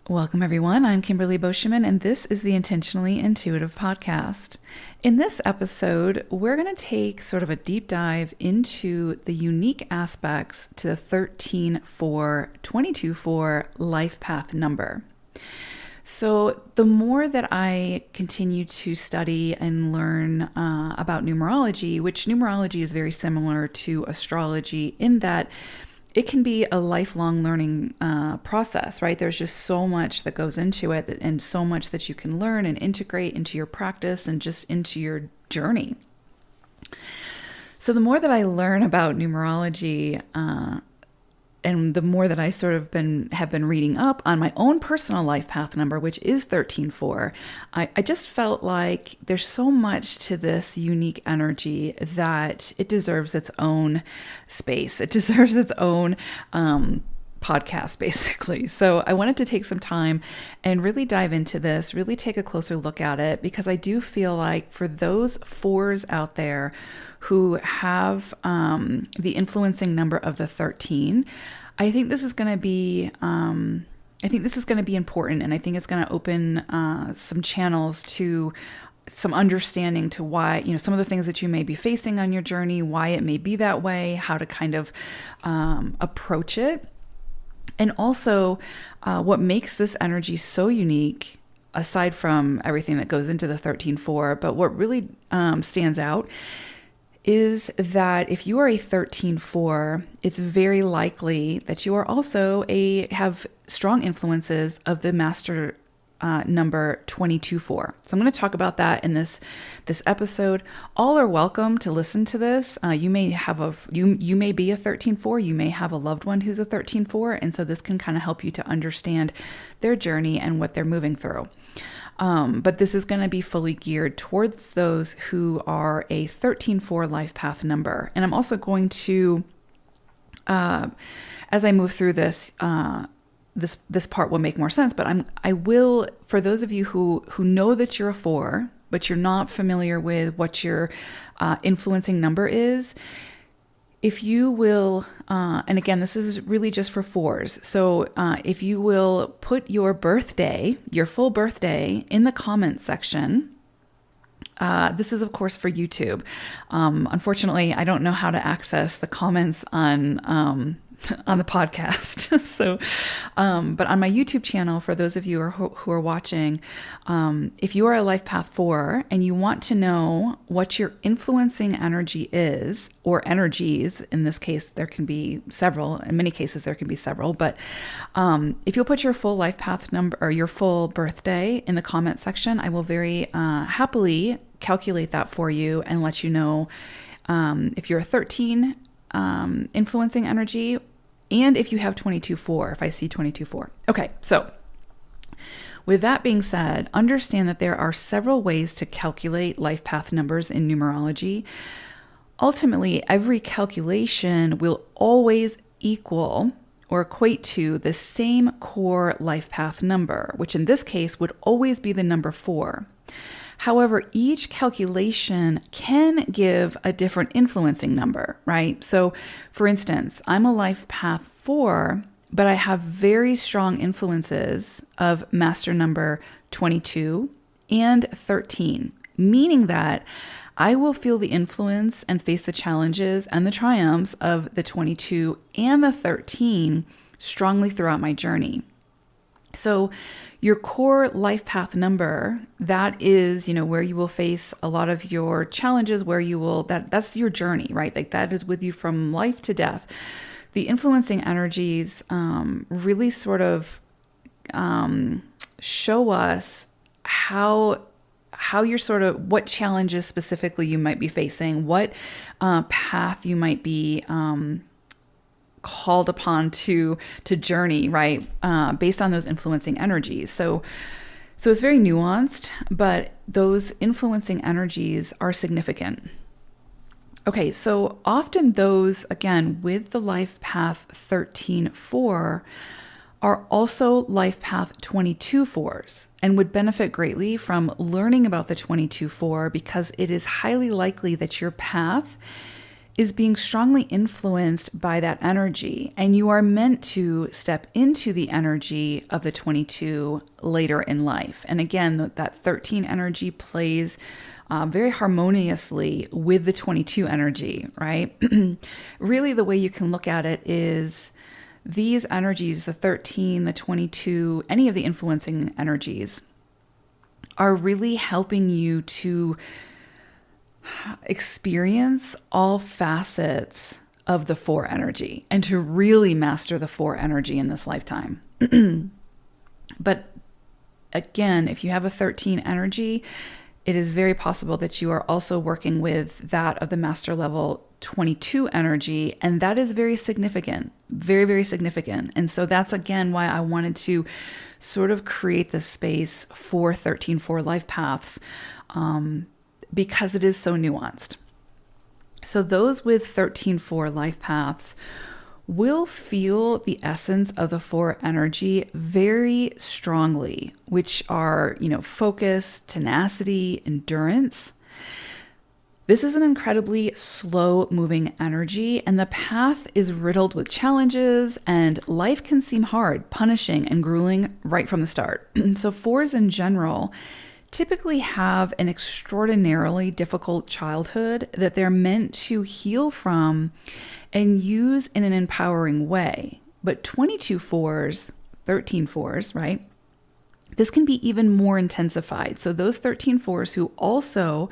Welcome, everyone. I'm Kimberly Boscheman, and this is the Intentionally Intuitive podcast. In this episode, we're going to take sort of a deep dive into the unique aspects to the 13-4-22-4 life path number. So the more that I continue to study and learn about numerology, which numerology is very similar to astrology in that it can be a lifelong learning process, right? There's just so much that goes into it and so much that you can learn and integrate into your practice and just into your journey. So the more that I learn about numerology, and the more that I sort of have been reading up on my own personal life path number, which is 13-4, I just felt like there's so much to this unique energy that it deserves its own space. It deserves its own podcast, basically. So I wanted to take some time and really dive into this, really take a closer look at it, because I do feel like for those fours out there who have the influencing number of the 13, I think this is going to be important, and I think it's going to open some channels to some understanding to why, some of the things that you may be facing on your journey, why it may be that way, how to kind of approach it. And also what makes this energy so unique, aside from everything that goes into the 13-4, but what really stands out is that if you are a 13-4, it's very likely that you are also have strong influences of the master number 22-4. So I'm going to talk about that in this episode. All are welcome to listen to this. You may have you may be a 13-4. You may have a loved one who's a 13-4, and so this can kind of help you to understand their journey and what they're moving through. But this is going to be fully geared towards those who are a 13-4 life path number. And I'm also going to, as I move through this, this part will make more sense, but I will, for those of you who know that you're a 4, but you're not familiar with what your influencing number is, if you will, and again, this is really just for 4s. So if you will put your birthday, your full birthday, in the comments section. This is, of course, for YouTube. Unfortunately, I don't know how to access the comments on the podcast. So, but on my YouTube channel, for those of you who are watching, if you are a life path 4 and you want to know what your influencing energy is, or energies, in this case, there can be several, in many cases, there can be several, but if you'll put your full life path number or your full birthday in the comment section, I will very happily calculate that for you and let you know if you're a 13 influencing energy, and if you have 22-4, if I see 22-4. Okay, so with that being said, understand that there are several ways to calculate life path numbers in numerology. Ultimately, every calculation will always equal or equate to the same core life path number, which in this case would always be the number 4. However, each calculation can give a different influencing number, right? So for instance, I'm a life path 4, but I have very strong influences of master number 22 and 13, meaning that I will feel the influence and face the challenges and the triumphs of the 22 and the 13 strongly throughout my journey. So your core life path number, that is, where you will face a lot of your challenges, where you will, that's your journey, right? Like that is with you from life to death. The influencing energies really sort of show us how you're sort of, what challenges specifically you might be facing, what path you might be called upon to journey, right? Based on those influencing energies. So it's very nuanced, but those influencing energies are significant. Okay, so often those, again, with the life path 13-4 are also life path 22-4s and would benefit greatly from learning about the 22-4 because it is highly likely that your path is being strongly influenced by that energy. And you are meant to step into the energy of the 22 later in life. And again, that 13 energy plays very harmoniously with the 22 energy, right? Really, the way you can look at it is these energies, the 13, the 22, any of the influencing energies, are really helping you to experience all facets of the 4 energy and to really master the 4 energy in this lifetime. But again, if you have a 13 energy, it is very possible that you are also working with that of the master level 22 energy. And that is very significant, very, very significant. And so that's again why I wanted to sort of create this space for 13-4 life paths, because it is so nuanced. So those with 13-4 life paths will feel the essence of the 4 energy very strongly, which are, focus, tenacity, endurance. This is an incredibly slow moving energy, and the path is riddled with challenges, and life can seem hard, punishing, and grueling right from the start. So 4s in general typically have an extraordinarily difficult childhood that they're meant to heal from and use in an empowering way. But 22 4s, 13 4s, right? This can be even more intensified. So those 13 4s who also,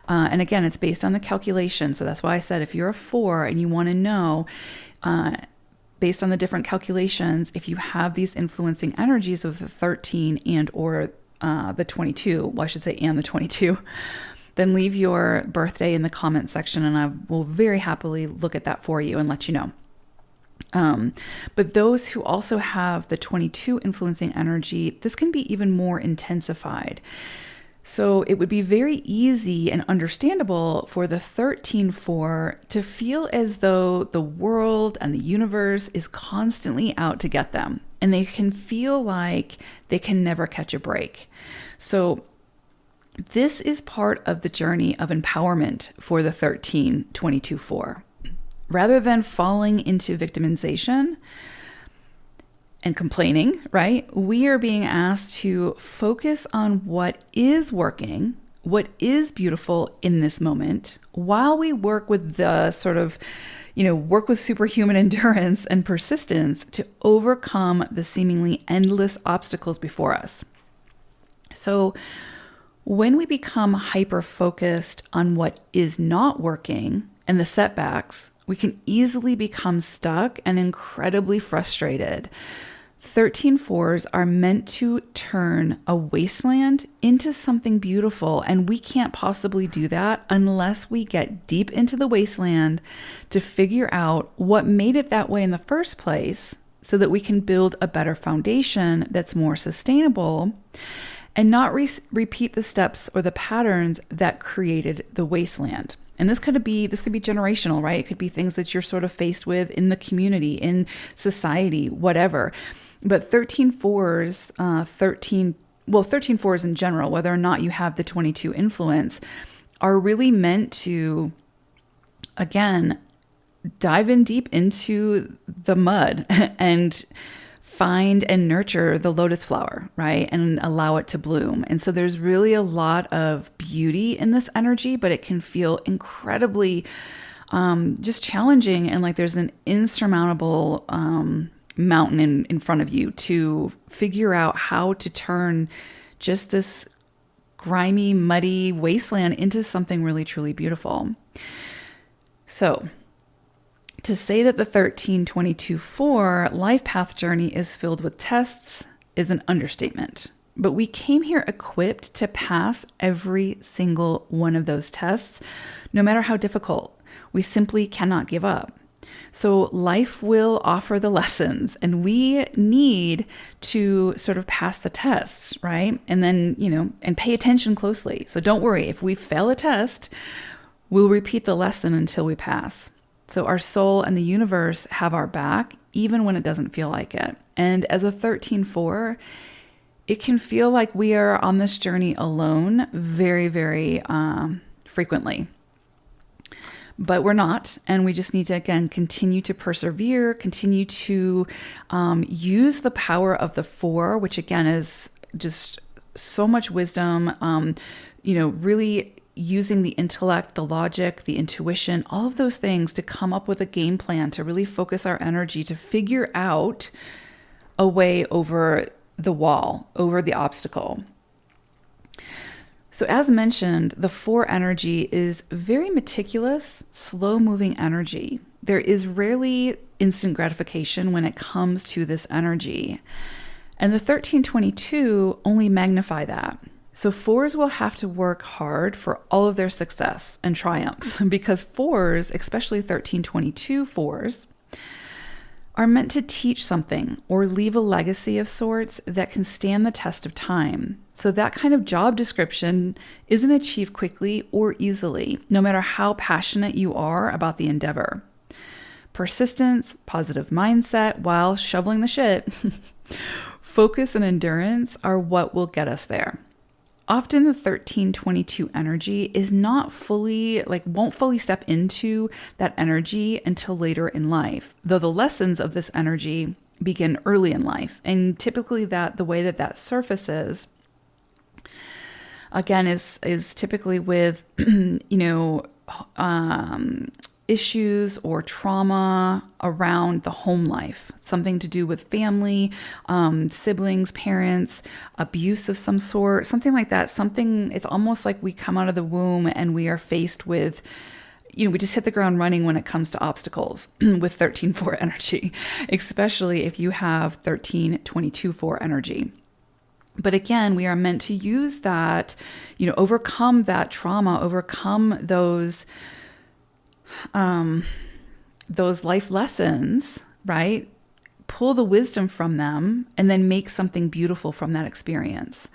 and again, it's based on the calculation. So that's why I said if you're a 4 and you want to know, based on the different calculations, if you have these influencing energies of the 13 and or the 22, well, I should say, and the 22, then leave your birthday in the comment section and I will very happily look at that for you and let you know. But those who also have the 22 influencing energy, this can be even more intensified. So it would be very easy and understandable for the 13-4 to feel as though the world and the universe is constantly out to get them. And they can feel like they can never catch a break. So this is part of the journey of empowerment for the 13-22-4. Rather than falling into victimization and complaining, right? We are being asked to focus on what is working, what is beautiful in this moment, while we work with the sort of, work with superhuman endurance and persistence to overcome the seemingly endless obstacles before us. So when we become hyper-focused on what is not working and the setbacks, we can easily become stuck and incredibly frustrated. 13-4s are meant to turn a wasteland into something beautiful, and we can't possibly do that unless we get deep into the wasteland to figure out what made it that way in the first place so that we can build a better foundation that's more sustainable and not repeat the steps or the patterns that created the wasteland. And this could be generational, right? It could be things that you're sort of faced with in the community, in society, whatever. But 13-4s, 13-4s in general, whether or not you have the 22 influence, are really meant to, again, dive in deep into the mud and find and nurture the lotus flower, right? And allow it to bloom. And so there's really a lot of beauty in this energy, but it can feel incredibly just challenging. And like there's an insurmountable mountain in front of you to figure out how to turn just this grimy, muddy wasteland into something really, truly beautiful. So to say that the 13-22-4 life path journey is filled with tests is an understatement. But we came here equipped to pass every single one of those tests, no matter how difficult. We simply cannot give up. So life will offer the lessons, and we need to sort of pass the tests, right? And then, and pay attention closely. So don't worry, if we fail a test, we'll repeat the lesson until we pass. So our soul and the universe have our back, even when it doesn't feel like it. And as a 13-4, it can feel like we are on this journey alone very, very frequently. but we're not. And we just need to, again, continue to persevere, continue to use the power of the 4, which again is just so much wisdom, really using the intellect, the logic, the intuition, all of those things to come up with a game plan, to really focus our energy, to figure out a way over the wall, over the obstacle. So as mentioned, the 4 energy is very meticulous, slow-moving energy. There is rarely instant gratification when it comes to this energy. And the 1322 only magnify that. So 4s will have to work hard for all of their success and triumphs because 4s, especially 1322 4s, are meant to teach something or leave a legacy of sorts that can stand the test of time. So that kind of job description isn't achieved quickly or easily, no matter how passionate you are about the endeavor. Persistence, positive mindset while shoveling the shit, focus and endurance are what will get us there. Often the 1322 energy is not fully, won't fully step into that energy until later in life, though the lessons of this energy begin early in life. And typically the way that surfaces, again, is typically with, issues or trauma around the home life, something to do with family, siblings, parents, abuse of some sort, something like that. It's almost like we come out of the womb and we are faced with, we just hit the ground running when it comes to obstacles with 13-4 energy, especially if you have 13-22-4 energy. But again, we are meant to use that, overcome that trauma, overcome those life lessons, right? Pull the wisdom from them and then make something beautiful from that experience.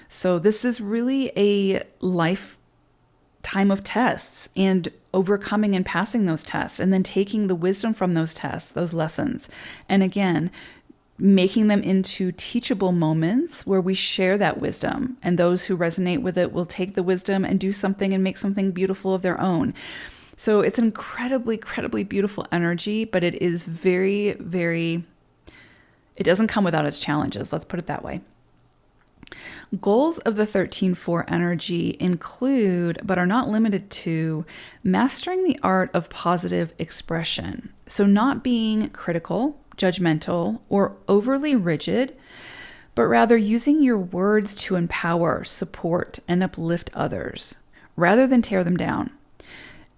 So this is really a lifetime of tests and overcoming and passing those tests and then taking the wisdom from those tests, those lessons. And again, making them into teachable moments where we share that wisdom, and those who resonate with it will take the wisdom and do something and make something beautiful of their own. So it's an incredibly, incredibly beautiful energy, but it is very, very, it doesn't come without its challenges. Let's put it that way. Goals of the 13-4 energy include, but are not limited to, mastering the art of positive expression. So not being critical, judgmental, or overly rigid, but rather using your words to empower, support, and uplift others, rather than tear them down.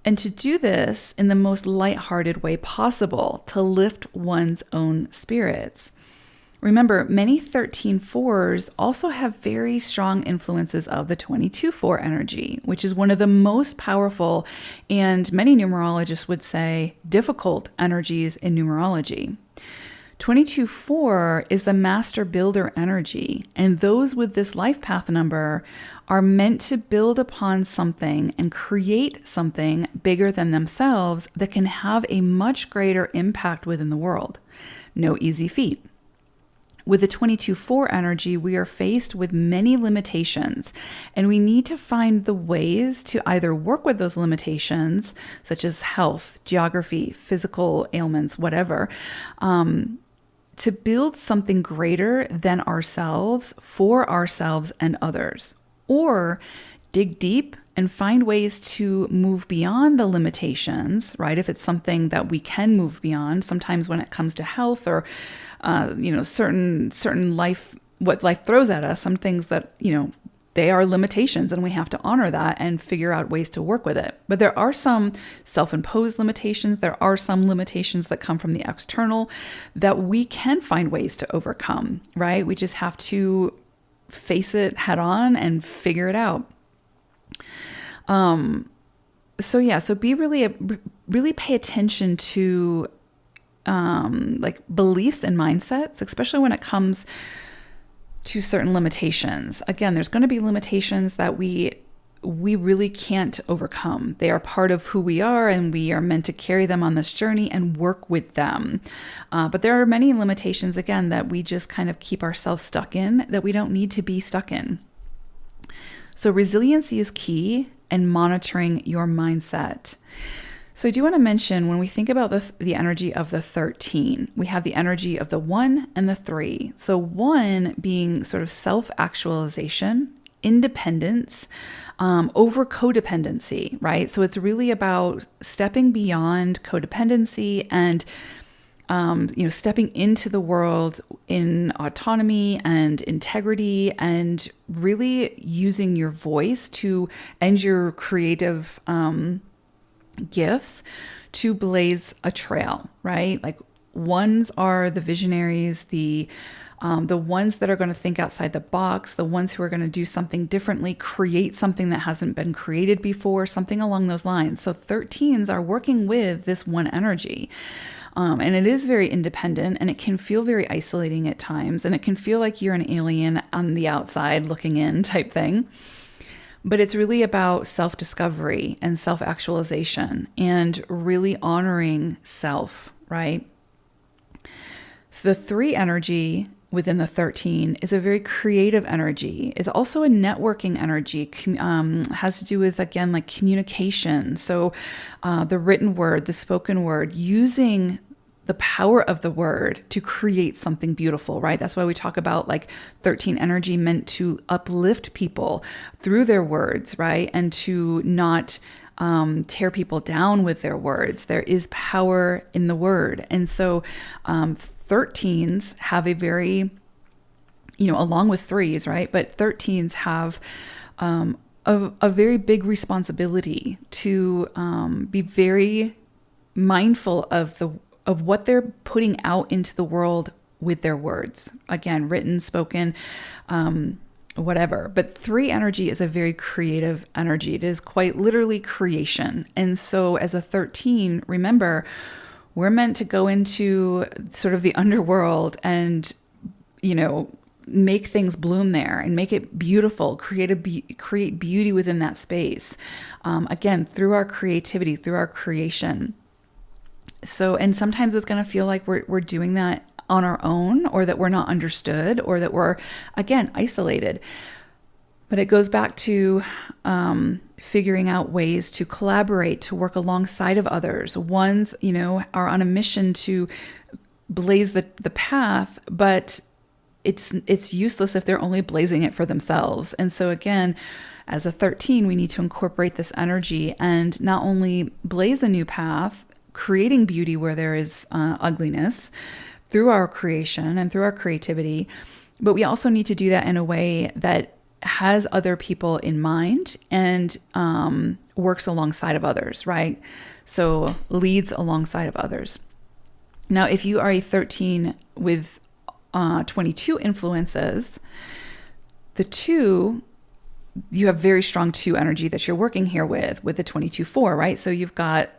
And to do this in the most lighthearted way possible, to lift one's own spirits. Remember, many 13-4s also have very strong influences of the 22-4 energy, which is one of the most powerful and many numerologists would say difficult energies in numerology. 22-4 is the master builder energy, and those with this life path number are meant to build upon something and create something bigger than themselves that can have a much greater impact within the world. No easy feat. With the 22-4 energy, we are faced with many limitations, and we need to find the ways to either work with those limitations, such as health, geography, physical ailments, whatever, to build something greater than ourselves for ourselves and others, or dig deep and find ways to move beyond the limitations, right? If it's something that we can move beyond, sometimes when it comes to health or, certain life, what life throws at us, some things that, they are limitations and we have to honor that and figure out ways to work with it. But there are some self-imposed limitations. There are some limitations that come from the external that we can find ways to overcome, right? We just have to face it head on and figure it out. So be really pay attention to beliefs and mindsets, especially when it comes to certain limitations. Again, there's going to be limitations that we really can't overcome. They are part of who we are, and we are meant to carry them on this journey and work with them. But there are many limitations, again, that we just kind of keep ourselves stuck in, that we don't need to be stuck in. So resiliency is key, and monitoring your mindset. So I do want to mention, when we think about the energy of the 13, we have the energy of the 1 and the 3. So 1 being sort of self-actualization, independence, over codependency, right? So it's really about stepping beyond codependency and stepping into the world in autonomy and integrity, and really using your voice and your creative gifts to blaze a trail, right? Like, ones are the visionaries, the ones that are going to think outside the box, the ones who are going to do something differently, create something that hasn't been created before, something along those lines. So 13s are working with this 1 energy. And it is very independent, and it can feel very isolating at times, and it can feel like you're an alien on the outside looking in type thing. But it's really about self-discovery and self-actualization and really honoring self, right? The 3 energy within the 13 is a very creative energy. It's also a networking energy, has to do with, again, like communication. So the written word, the spoken word, using the power of the word to create something beautiful, right? That's why we talk about like 13 energy meant to uplift people through their words, right? And to not tear people down with their words. There is power in the word. And so 13s have a very, along with 3s, right? But 13s have a very big responsibility to be very mindful of what they're putting out into the world with their words. Again, written, spoken, whatever. But 3 energy is a very creative energy. It is quite literally creation. And so as a 13, remember, we're meant to go into sort of the underworld and, make things bloom there and make it beautiful, create beauty within that space. Again, through our creativity, through our creation. So, and sometimes it's going to feel like we're doing that on our own, or that we're not understood, or that we're, again, isolated. But it goes back to figuring out ways to collaborate, to work alongside of others. Ones, are on a mission to blaze the path, but it's useless if they're only blazing it for themselves. And so again, as a 13, we need to incorporate this energy and not only blaze a new path, creating beauty where there is ugliness through our creation and through our creativity, but we also need to do that in a way that has other people in mind and works alongside of others, right? So leads alongside of others. Now, if you are a 13 with 22 influences, the 2, you have very strong 2 energy that you're working here with the 22-4, right? So you've got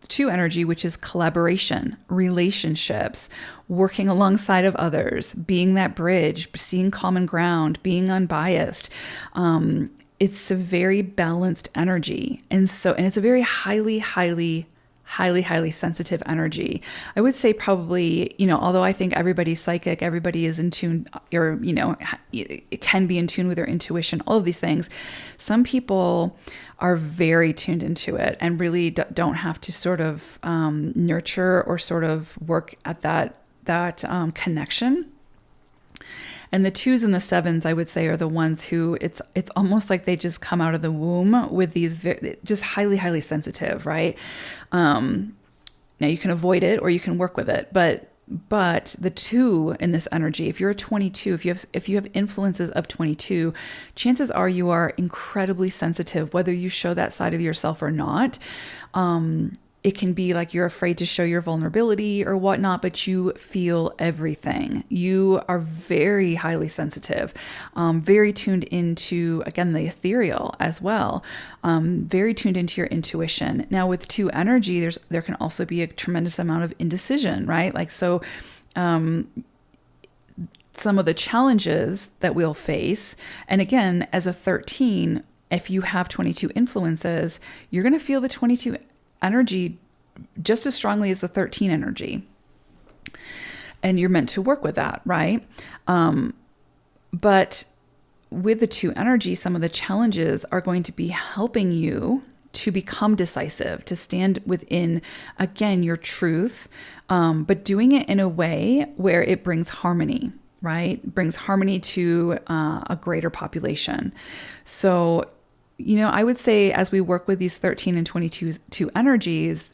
2 energy, which is collaboration, relationships, working alongside of others, being that bridge, seeing common ground, being unbiased. It's a very balanced energy. And it's a very highly sensitive energy. I would say probably, although I think everybody's psychic, everybody is in tune, or, it can be in tune with their intuition, all of these things. Some people are very tuned into it and really don't have to sort of nurture or sort of work at that connection. And the 2s and the 7s, I would say, are the ones who it's almost like they just come out of the womb with these just highly sensitive, right? Now you can avoid it or you can work with it, but the 2 in this energy, if you're a 22, if you have influences of 22, chances are you are incredibly sensitive, whether you show that side of yourself or not. It can be like you're afraid to show your vulnerability or whatnot, but you feel everything. You are very highly sensitive, very tuned into, again, the ethereal as well, very tuned into your intuition. Now with 2 energy, there can also be a tremendous amount of indecision, right? Like, so some of the challenges that we'll face, and again, as a 13, if you have 22 influences, you're going to feel the 22 energy just as strongly as the 13 energy. And you're meant to work with that, right? But with the 2 energy, some of the challenges are going to be helping you to become decisive, to stand within, again, your truth, but doing it in a way where it brings harmony, right? Brings harmony to a greater population. So, I would say as we work with these 13 and 22 energies,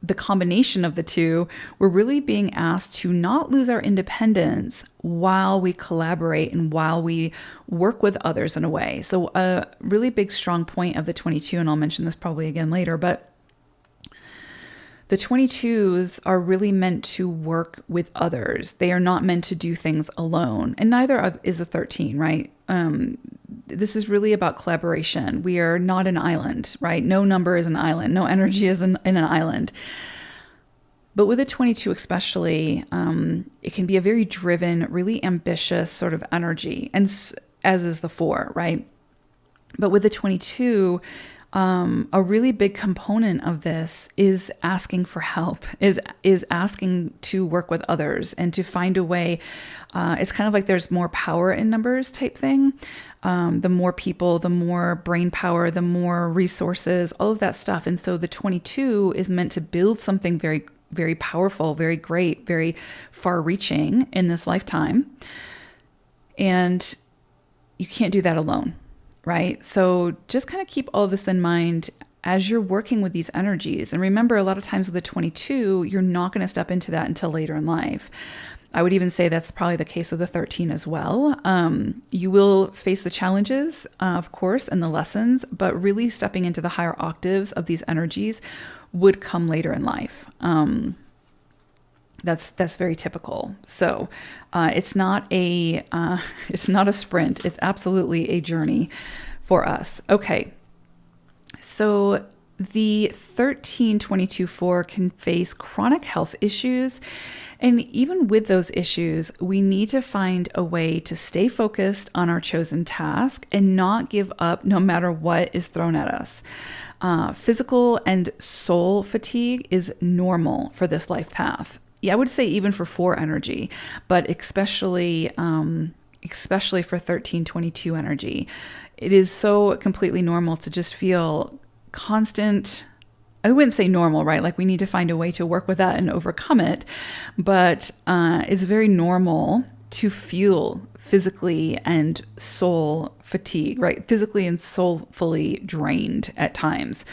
the combination of the two, we're really being asked to not lose our independence while we collaborate and while we work with others in a way. So a really big, strong point of the 22, and I'll mention this probably again later, but the 22s are really meant to work with others. They are not meant to do things alone, and neither is the 13, right? This is really about collaboration. We are not an island, right? No number is an island. No energy is in an island. But with a 22 especially, it can be a very driven, really ambitious sort of energy, and as is the 4, right? But with the 22, a really big component of this is asking for help, is asking to work with others and to find a way. It's kind of like there's more power in numbers type thing. The more people, the more brain power, the more resources, all of that stuff. And so the 22 is meant to build something very, very powerful, very great, very far reaching in this lifetime. And you can't do that alone. Right? So just kind of keep all this in mind as you're working with these energies. And remember, a lot of times with the 22, you're not going to step into that until later in life. I would even say that's probably the case with the 13 as well. You will face the challenges, of course, and the lessons, but really stepping into the higher octaves of these energies would come later in life. That's very typical. So it's not a sprint. It's absolutely a journey for us. Okay. So the 13-22-4 can face chronic health issues. And even with those issues, we need to find a way to stay focused on our chosen task and not give up no matter what is thrown at us. Physical and soul fatigue is normal for this life path. Yeah, I would say even for 4 energy, but especially for 13-22 energy. It is so completely normal to just feel constant. I wouldn't say normal, right? Like we need to find a way to work with that and overcome it. But it's very normal to feel physically and soul fatigue, right? Physically and soulfully drained at times.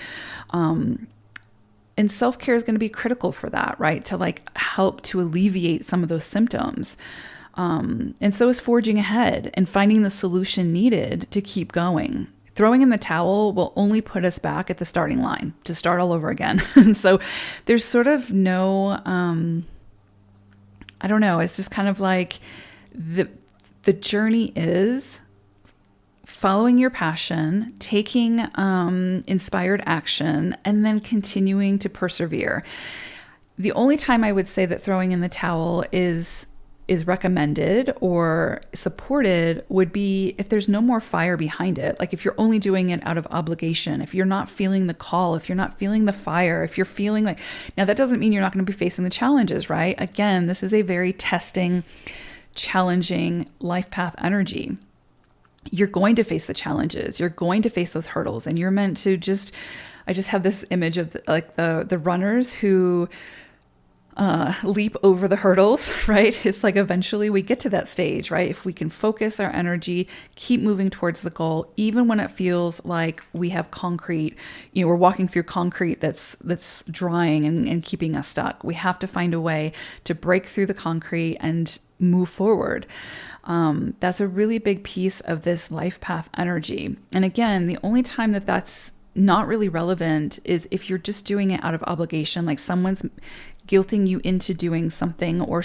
And self-care is going to be critical for that, right? To like help to alleviate some of those symptoms. And so is forging ahead and finding the solution needed to keep going. Throwing in the towel will only put us back at the starting line to start all over again. And so there's sort of no, I don't know. It's just kind of like the journey is following your passion, taking inspired action, and then continuing to persevere. The only time I would say that throwing in the towel is recommended or supported would be if there's no more fire behind it. Like if you're only doing it out of obligation, if you're not feeling the call, if you're not feeling the fire, if you're feeling like, now that doesn't mean you're not going to be facing the challenges, right? Again, this is a very testing, challenging life path energy. You're going to face the challenges. You're going to face those hurdles, and you're meant to I just have this image of the runners who leap over the hurdles, right? It's like eventually we get to that stage, right? If we can focus our energy, keep moving towards the goal, even when it feels like we have concrete, we're walking through concrete that's drying and keeping us stuck. We have to find a way to break through the concrete and move forward. That's a really big piece of this life path energy. And again, the only time that's not really relevant is if you're just doing it out of obligation, like someone's guilting you into doing something, or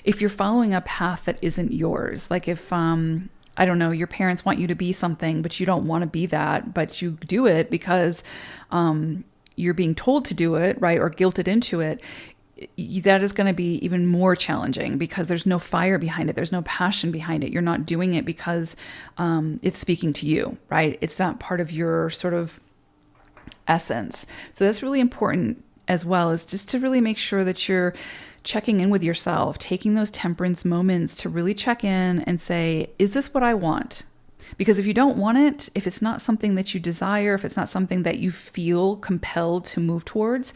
if you're following a path that isn't yours. Like if, I don't know, your parents want you to be something, but you don't want to be that, but you do it because you're being told to do it, right? Or guilted into it. That is going to be even more challenging because there's no fire behind it. There's no passion behind it. You're not doing it because it's speaking to you, right? It's not part of your sort of essence. So that's really important as well, is just to really make sure that you're checking in with yourself, taking those temperance moments to really check in and say, is this what I want? Because if you don't want it, if it's not something that you desire, if it's not something that you feel compelled to move towards,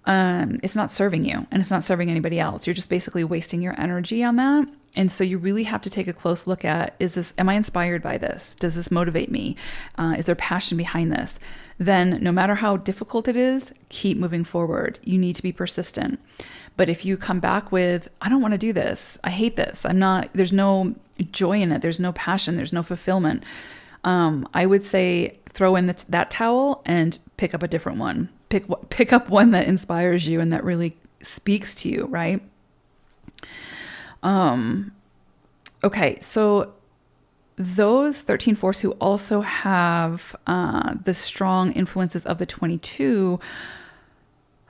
it's not serving you and it's not serving anybody else. You're just basically wasting your energy on that. And so you really have to take a close look at, am I inspired by this? Does this motivate me? Is there passion behind this? Then no matter how difficult it is, keep moving forward. You need to be persistent. But if you come back with, I don't want to do this, I hate this, there's no joy in it, there's no passion, there's no fulfillment, I would say throw in that towel and pick up a different one. Pick up one that inspires you and that really speaks to you, right? Okay, so those 13 force who also have the strong influences of the 22,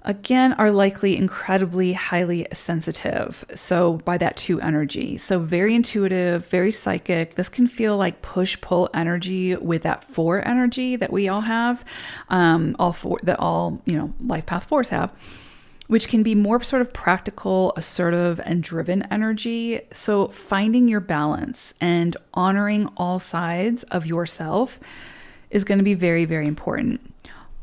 again, are likely incredibly highly sensitive. So by that 2 energy. So very intuitive, very psychic. This can feel like push-pull energy with that 4 energy that we all have, all life path 4s have, which can be more sort of practical, assertive, and driven energy. So finding your balance and honoring all sides of yourself is going to be very, very important.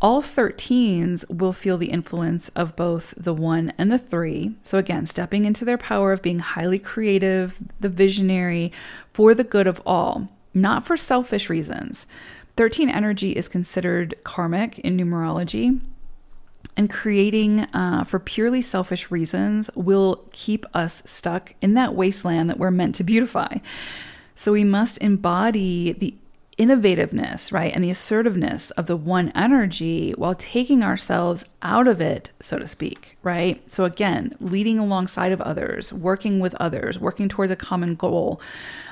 All 13s will feel the influence of both the 1 and the 3. So again, stepping into their power of being highly creative, the visionary, for the good of all, not for selfish reasons. 13 energy is considered karmic in numerology, and creating for purely selfish reasons will keep us stuck in that wasteland that we're meant to beautify. So we must embody the innovativeness, right, and the assertiveness of the 1 energy while taking ourselves out of it, so to speak, right? So again, leading alongside of others, working with others, working towards a common goal,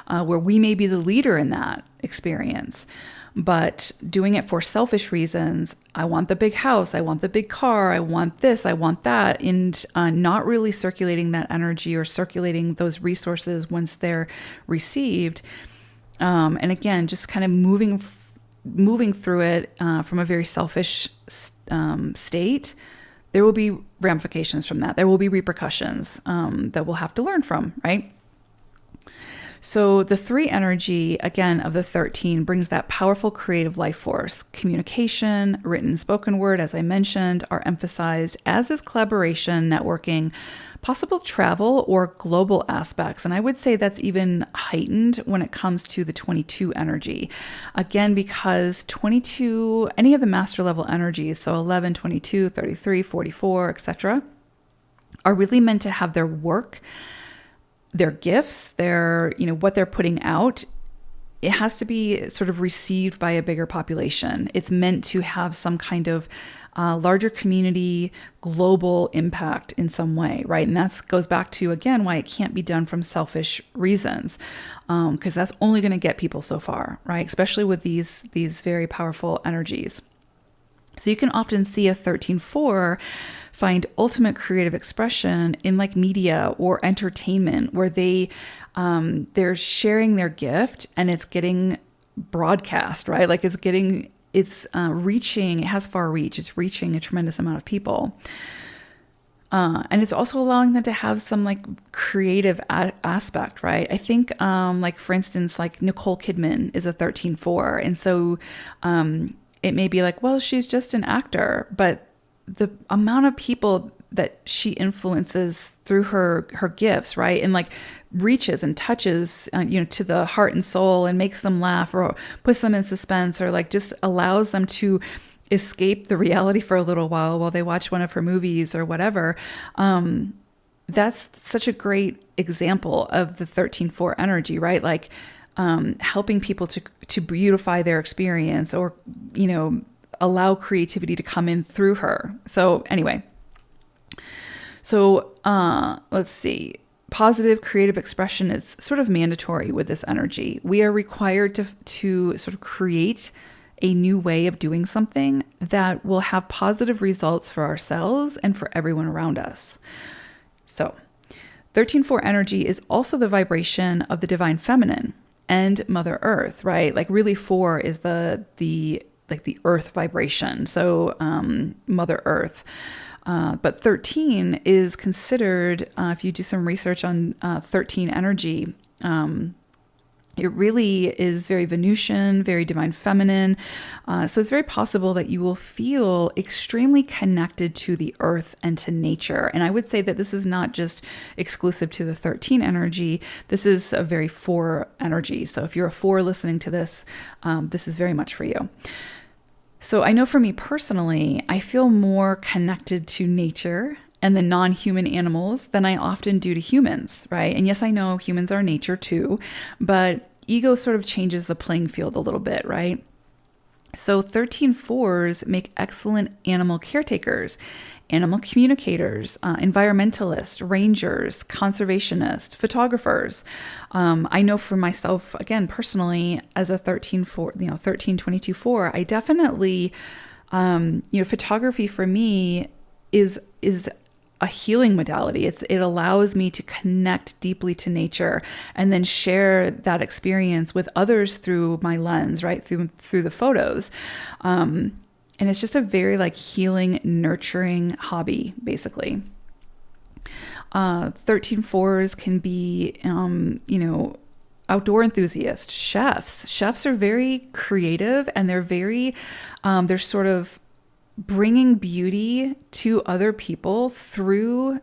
where we may be the leader in that experience, but doing it for selfish reasons. I want the big house, I want the big car, I want this, I want that, and not really circulating that energy or circulating those resources once they're received. And again, just kind of moving through it from a very selfish state, there will be ramifications from that. There will be repercussions that we'll have to learn from, right? So the 3 energy, again, of the 13 brings that powerful creative life force. Communication, written, spoken word, as I mentioned, are emphasized, as is collaboration, networking, possible travel, or global aspects. And I would say that's even heightened when it comes to the 22 energy. Again, because 22, any of the master level energies, so 11, 22, 33, 44, etc., are really meant to have their work, their gifts, what they're putting out, it has to be sort of received by a bigger population. It's meant to have some kind of larger community, global impact in some way, right? And that goes back to, again, why it can't be done from selfish reasons, because that's only going to get people so far, right? Especially with these very powerful energies. So you can often see a 13-4 find ultimate creative expression in like media or entertainment, where they're sharing their gift and it's getting broadcast, right? Like it's reaching, it has far reach. It's reaching a tremendous amount of people. And it's also allowing them to have some like creative aspect, right? I think like, for instance, like Nicole Kidman is a 13-4. And so it may be like, well, she's just an actor, but the amount of people that she influences through her gifts, right? And like reaches and touches, to the heart and soul and makes them laugh or puts them in suspense or like just allows them to escape the reality for a little while they watch one of her movies or whatever. That's such a great example of the 13-4 energy, right? Like helping people to beautify their experience or, allow creativity to come in through her. So anyway, let's see. Positive creative expression is sort of mandatory with this energy. We are required to sort of create a new way of doing something that will have positive results for ourselves and for everyone around us. So 13-4 energy is also the vibration of the divine feminine and Mother Earth, right? Like really 4 is the earth vibration. So Mother Earth. But 13 is considered, if you do some research on 13 energy, It really is very Venusian, very divine feminine. So it's very possible that you will feel extremely connected to the earth and to nature. And I would say that this is not just exclusive to the 13 energy. This is a very 4 energy. So if you're a 4 listening to this, this is very much for you. So I know for me personally, I feel more connected to nature and the non-human animals than I often do to humans, right? And yes, I know humans are nature too, but ego sort of changes the playing field a little bit, right? So 13-4s make excellent animal caretakers, animal communicators, environmentalists, rangers, conservationists, photographers. I know for myself, again, personally, as a 13-4, 13-22-4, I definitely, photography for me is a healing modality. It allows me to connect deeply to nature and then share that experience with others through my lens, right? Through the photos. And it's just a very healing, nurturing hobby, basically. 13-4s can be, outdoor enthusiasts, chefs. Chefs are very creative, and they're sort of bringing beauty to other people through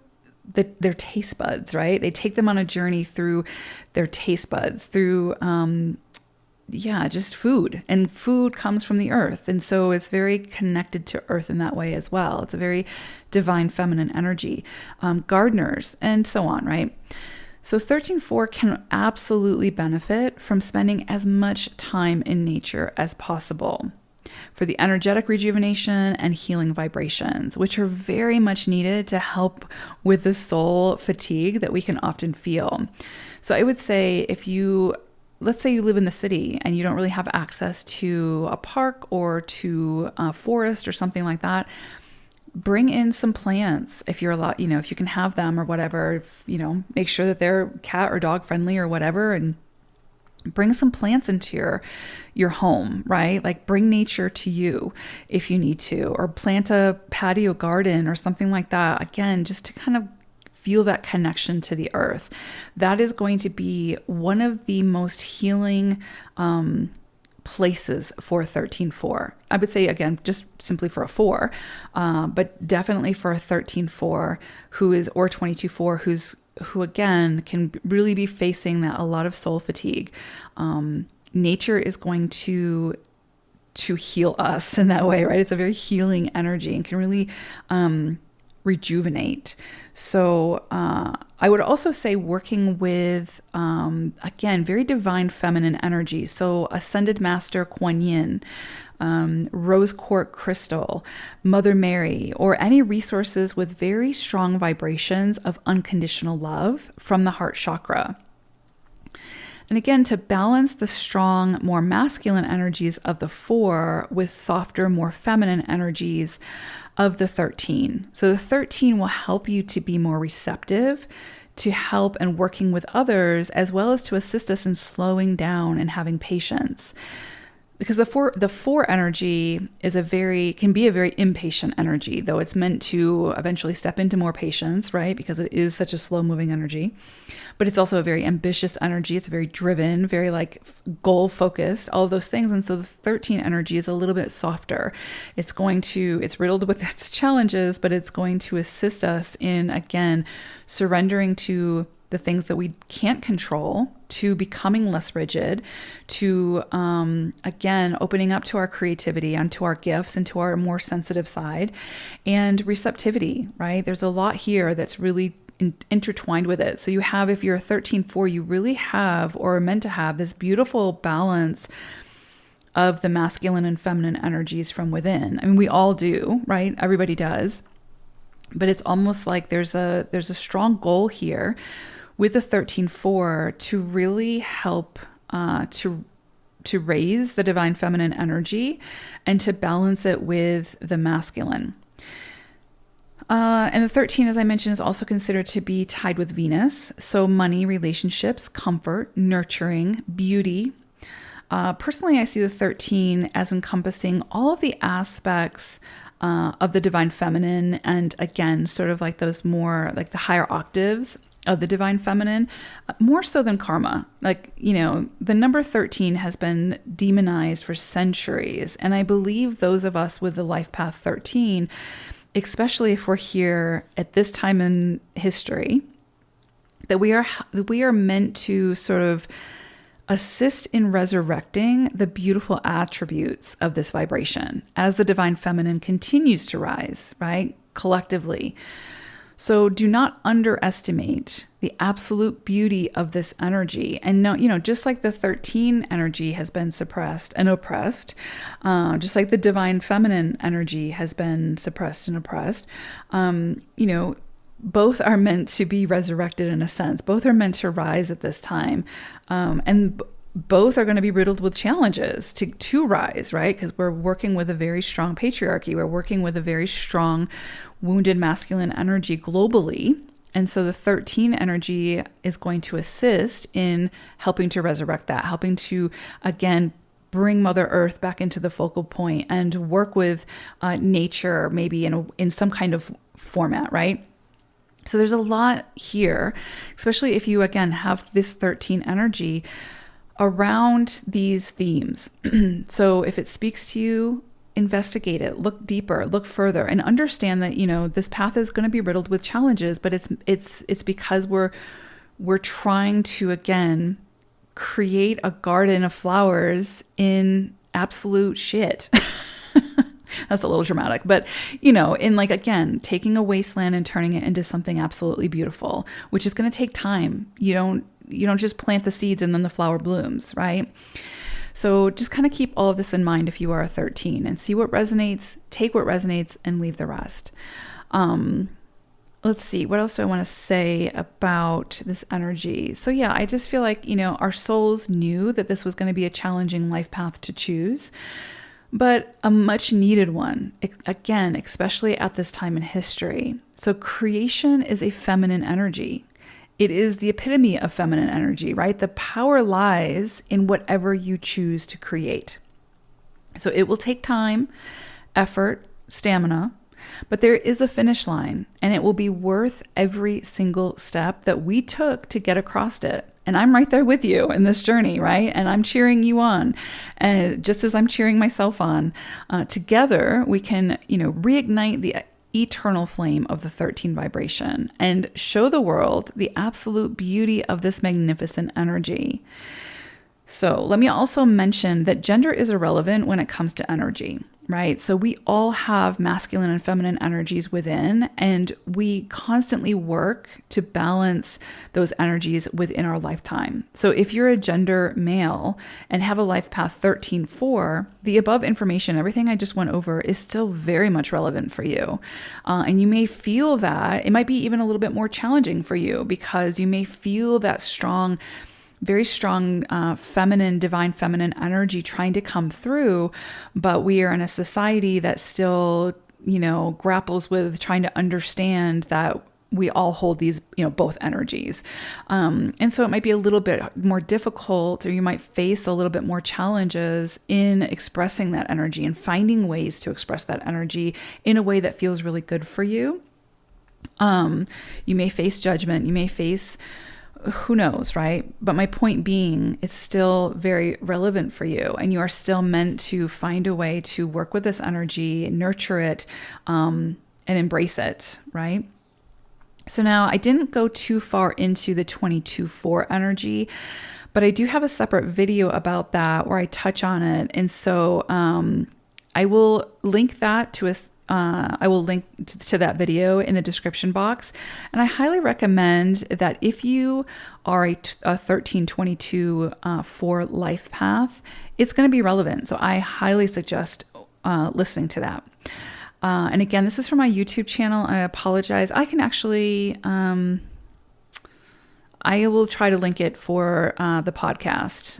their taste buds, right? They take them on a journey through their taste buds, through, just food. And food comes from the earth. And so it's very connected to earth in that way as well. It's a very divine feminine energy. Gardeners and so on, right? So 13-4 can absolutely benefit from spending as much time in nature as possible for the energetic rejuvenation and healing vibrations, which are very much needed to help with the soul fatigue that we can often feel. So I would say let's say you live in the city and you don't really have access to a park or to a forest or something like that, bring in some plants if you're allowed, if you can have them or whatever, make sure that they're cat or dog friendly or whatever, and bring some plants into your home, right? Bring nature to you if you need to, or plant a patio garden or something like that. Again, just to kind of feel that connection to the earth. That is going to be one of the most healing places for 13-4. I would say, again, just simply for a 4, but definitely for a 13-4 or 22-4 who again can really be facing a lot of soul fatigue. Nature is going to heal us in that way, right? It's a very healing energy and can really rejuvenate. So I would also say working with, again, very divine feminine energy. So Ascended Master Kuan Yin, rose quartz crystal, Mother Mary, or any resources with very strong vibrations of unconditional love from the heart chakra. And again, to balance the strong, more masculine energies of the 4 with softer, more feminine energies of the 13. So the 13 will help you to be more receptive to help and working with others, as well as to assist us in slowing down and having patience. Because the 4 energy can be a very impatient energy, though it's meant to eventually step into more patience, right? Because it is such a slow moving energy. But it's also a very ambitious energy. It's very driven, very goal focused, all of those things. And so the 13 energy is a little bit softer. It's riddled with its challenges, but it's going to assist us in, again, surrendering to the things that we can't control, to becoming less rigid, to, again, opening up to our creativity and to our gifts and to our more sensitive side, and receptivity, right? There's a lot here that's really intertwined with it. So you have, if you're a 13-4, you really have, or are meant to have, this beautiful balance of the masculine and feminine energies from within. I mean, we all do, right? Everybody does. But it's almost like there's a strong goal here with the 13-4 to really help to raise the divine feminine energy and to balance it with the masculine. And the 13, as I mentioned, is also considered to be tied with Venus. So money, relationships, comfort, nurturing, beauty. Personally, I see the 13 as encompassing all of the aspects of the divine feminine, and again, sort of those more the higher octaves of the divine feminine, more so than karma. Like, the number 13 has been demonized for centuries. And I believe those of us with the life path 13, especially if we're here at this time in history, that we are meant to sort of assist in resurrecting the beautiful attributes of this vibration as the divine feminine continues to rise, right? Collectively. So do not underestimate the absolute beauty of this energy. And no, just like the 13 energy has been suppressed and oppressed, just like the divine feminine energy has been suppressed and oppressed, both are meant to be resurrected in a sense. Both are meant to rise at this time. And both are going to be riddled with challenges to rise, right? Because we're working with a very strong patriarchy. We're working with a very strong wounded masculine energy globally. And so the 13 energy is going to assist in helping to resurrect that, helping to, again, bring Mother Earth back into the focal point and work with nature, maybe in some kind of format, right? So there's a lot here, especially if you, again, have this 13 energy around these themes. So if it speaks to you, investigate it, look deeper, look further, and understand that, this path is going to be riddled with challenges, but it's because we're trying to, again, create a garden of flowers in absolute shit. That's a little dramatic, but in again, taking a wasteland and turning it into something absolutely beautiful, which is going to take time. You don't just plant the seeds and then the flower blooms, right? So just kind of keep all of this in mind if you are a 13 and see what resonates, take what resonates, and leave the rest. Let's see, what else do I want to say about this energy? So yeah, I just feel like, our souls knew that this was going to be a challenging life path to choose, but a much needed one, again, especially at this time in history. So creation is a feminine energy. It is the epitome of feminine energy, right? The power lies in whatever you choose to create. So it will take time, effort, stamina, but there is a finish line, and it will be worth every single step that we took to get across it. And I'm right there with you in this journey, right? And I'm cheering you on, just as I'm cheering myself on. Together, we can, reignite the eternal flame of the 13 vibration and show the world the absolute beauty of this magnificent energy. So let me also mention that gender is irrelevant when it comes to energy, right? So we all have masculine and feminine energies within, and we constantly work to balance those energies within our lifetime. So if you're a gender male and have a life path 13-4, the above information, everything I just went over, is still very much relevant for you. And you may feel that it might be even a little bit more challenging for you because you may feel that very strong divine feminine energy trying to come through, but we are in a society that still, grapples with trying to understand that we all hold these, both energies. And so it might be a little bit more difficult, or you might face a little bit more challenges in expressing that energy and finding ways to express that energy in a way that feels really good for you. You may face judgment, you may face who knows, right? But my point being, it's still very relevant for you, and you are still meant to find a way to work with this energy, nurture it, and embrace it, right? So now I didn't go too far into the 22-4 energy, but I do have a separate video about that where I touch on it. And so I will link that to I will link to that video in the description box. And I highly recommend that if you are a 13-22-4 life path, it's going to be relevant. So I highly suggest listening to that. And again, this is from my YouTube channel. I apologize. I can actually, I will try to link it for the podcast,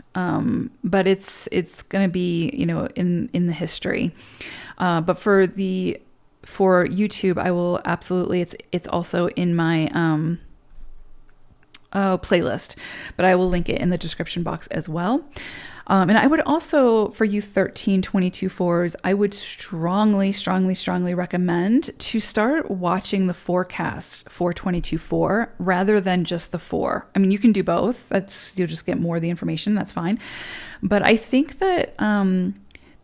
but it's going to be, in the history. But for YouTube, I will absolutely, it's also in my playlist, but I will link it in the description box as well. And I would also, for you 13, 22 fours, I would strongly, strongly, strongly recommend to start watching the forecast for 22 4 rather than just the 4. I mean, you can do both. You'll just get more of the information. That's fine. But I think that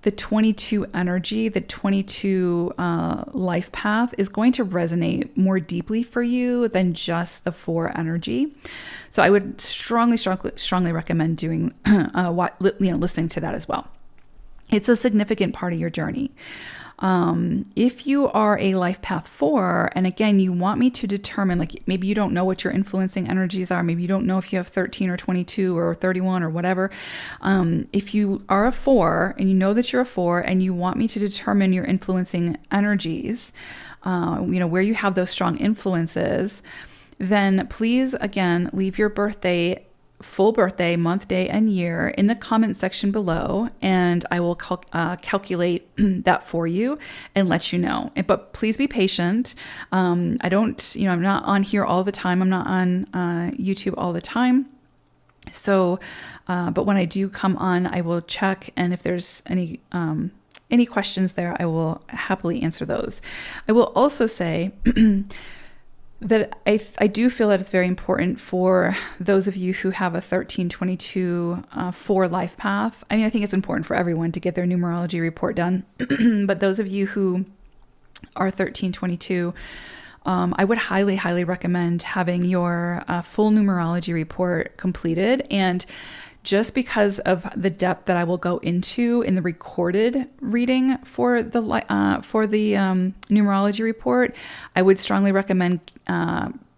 the 22 energy, the 22 life path is going to resonate more deeply for you than just the 4 energy. So I would strongly, strongly, strongly recommend doing, listening to that as well. It's a significant part of your journey. If you are a life path 4, and again, you want me to determine, like maybe you don't know what your influencing energies are. Maybe you don't know if you have 13 or 22 or 31 or whatever. If you are a 4 and you know that you're a 4 and you want me to determine your influencing energies, where you have those strong influences, then please, again, leave your full birthday, month, day, and year in the comment section below, and I will calculate that for you and let you know. But please be patient. I'm not on here all the time. I'm not on YouTube all the time. So, but when I do come on, I will check, and if there's any questions there, I will happily answer those. I will also say that I do feel that it's very important for those of you who have a 13, 22, 4 life path. I mean, I think it's important for everyone to get their numerology report done. But those of you who are 13, 22, I would highly, highly recommend having your full numerology report completed. And just because of the depth that I will go into in the recorded reading for the numerology report, I would strongly recommend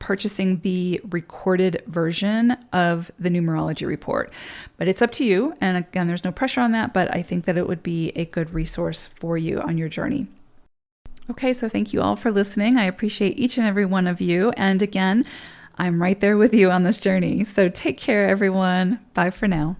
purchasing the recorded version of the numerology report. But it's up to you. And again, there's no pressure on that, but I think that it would be a good resource for you on your journey. Okay, so thank you all for listening. I appreciate each and every one of you. And again, I'm right there with you on this journey. So take care, everyone. Bye for now.